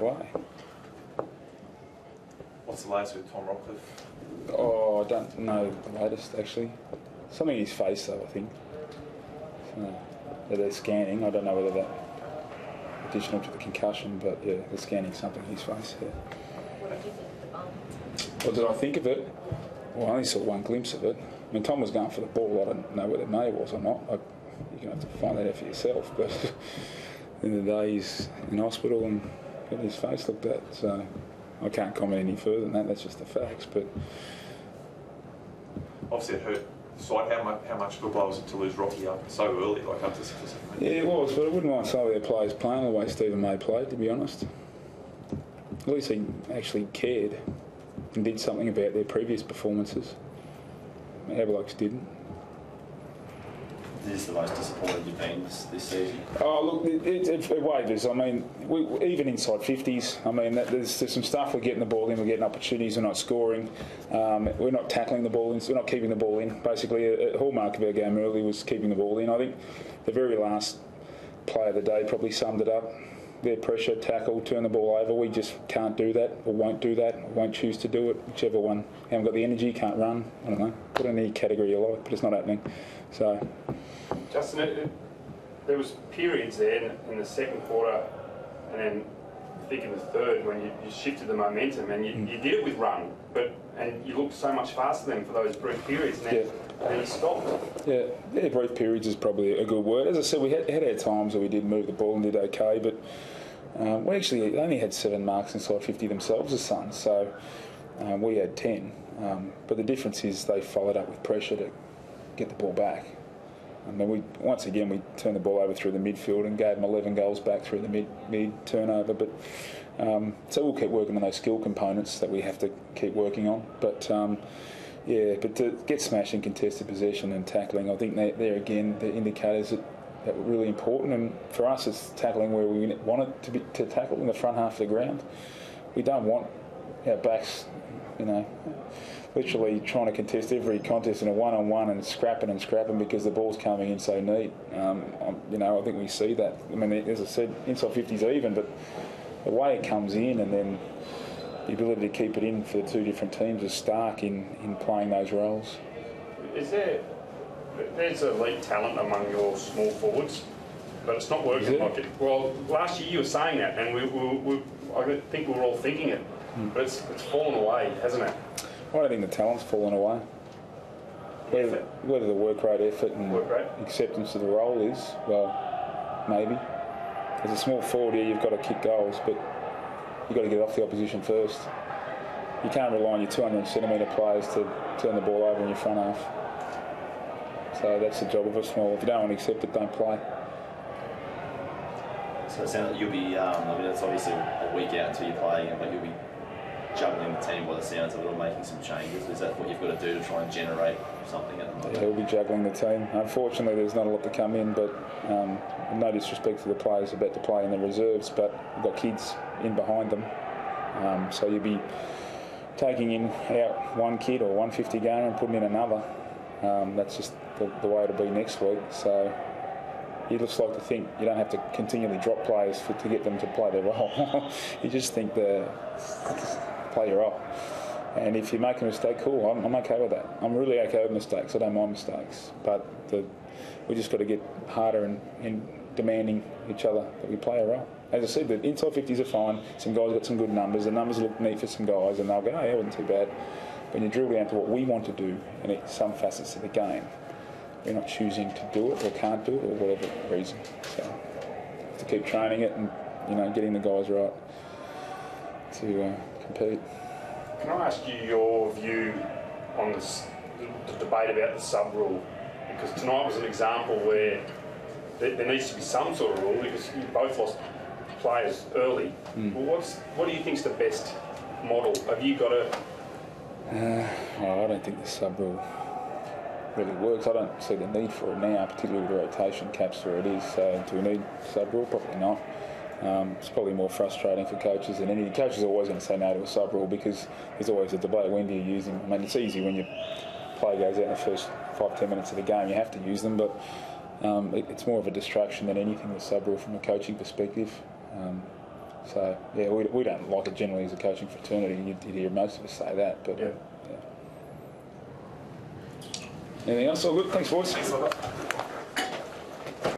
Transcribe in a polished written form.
way. What's the latest with Tom Rockcliffe? Oh, I don't know the latest, actually. Something in his face, though, I think. So, they're scanning. I don't know whether that additional to the concussion, but yeah, they're scanning something in his face. Yeah. What did you think of the bump? What did I think of it? Well, I only saw one glimpse of it. I mean, Tom was going for the ball. I don't know whether May was or not. You're going to have to find that out for yourself. But at the end of the day, he's in hospital and getting his face looked at. So I can't comment any further than that. That's just the facts. But obviously, it hurt. So how much of a blow was it to lose Rocky up so early, like up to 6 or 7 minutes? Yeah, it was. But I wouldn't mind some of their players playing the way Stephen May played, to be honest. At least he actually cared and did something about their previous performances. Aberlox didn't. Is this the most disappointed you've been this season? Oh, look, it wavers. I mean, even inside 50s, I mean, there's some stuff. We're getting the ball in, we're getting opportunities, we're not scoring. We're not tackling the ball in, we're not keeping the ball in. Basically, a hallmark of our game early was keeping the ball in. I think the very last play of the day probably summed it up. Their pressure, tackle, turn the ball over. We just can't do that, or won't do that, or won't choose to do it. Whichever one. Haven't got the energy, can't run. I don't know. Put it in any category you like, but it's not happening. So, Justin, there was periods there in the second quarter, and then I think in the third when you shifted the momentum, and you did it with run, and you looked so much faster than for those brief periods, and then you stopped. Yeah, brief periods is probably a good word. As I said, we had our times where we did move the ball and did okay, but we actually only had 7 marks inside 50 themselves as Suns, so we had 10. But the difference is they followed up with pressure to get the ball back. I mean, once again we turned the ball over through the midfield and gave them 11 goals back through the mid turnover. But so we'll keep working on those skill components that we have to keep working on. But but to get smashed in contested possession and tackling, I think they're again the indicators that were really important. And for us, it's tackling where we want it to tackle in the front half of the ground. We don't want our backs, literally trying to contest every contest in a one-on-one and scrapping because the ball's coming in so neat. I think we see that. I mean, as I said, inside 50's even, but the way it comes in and then the ability to keep it in for the two different teams is stark in playing those roles. There's elite talent among your small forwards, but it's not working like it. Well, last year you were saying that, and I think we were all thinking it, but it's fallen away, hasn't it? I don't think the talent's fallen away. Whether the work rate, effort and acceptance of the role is, well, maybe. As a small forward here, you've got to kick goals, but you've got to get off the opposition first. You can't rely on your 200-centimetre players to turn the ball over in your front half. So that's the job of a small. If you don't want to accept it, don't play. So it sounds like you'll be, it's obviously a week out until you're playing, but you'll be juggling the team by the sounds of it or making some changes. Is that what you've got to do to try and generate something at the moment? Yeah, we'll be juggling the team. Unfortunately, there's not a lot to come in, but no disrespect to the players about to play in the reserves, but we've got kids in behind them. So you'll be taking out one kid or 150 gamer and putting in another. That's just the way it'll be next week. So you just like to think you don't have to continually drop players to get them to play their role. You just think play your role. And if you make a mistake, cool, I'm okay with that. I'm really okay with mistakes. I don't mind mistakes. But we just got to get harder in demanding each other that we play a role. As I said, the inside 50s are fine. Some guys got some good numbers. The numbers look neat for some guys, and they'll go, that wasn't too bad. When you drill down to what we want to do in some facets of the game, we're not choosing to do it or can't do it or whatever reason. So have to keep training it and getting the guys right to compete. Can I ask you your view on the debate about the sub rule? Because tonight was an example where there needs to be some sort of rule because you both lost players early. Well, what do you think's the best model? Have you got a... I don't think the sub rule really works. I don't see the need for it now, particularly with the rotation caps where it is. So do we need sub rule? Probably not. It's probably more frustrating for coaches than anything. Coaches are always going to say no to a sub rule because there's always a debate, when do you use them? I mean, it's easy when your player goes out in the first 5-10 minutes of the game, you have to use them, but it's more of a distraction than anything, the sub rule from a coaching perspective. So yeah, we don't like it generally as a coaching fraternity. You'd hear most of us say that, but Yeah. Anything else? All good. Thanks, boys. Thanks a lot.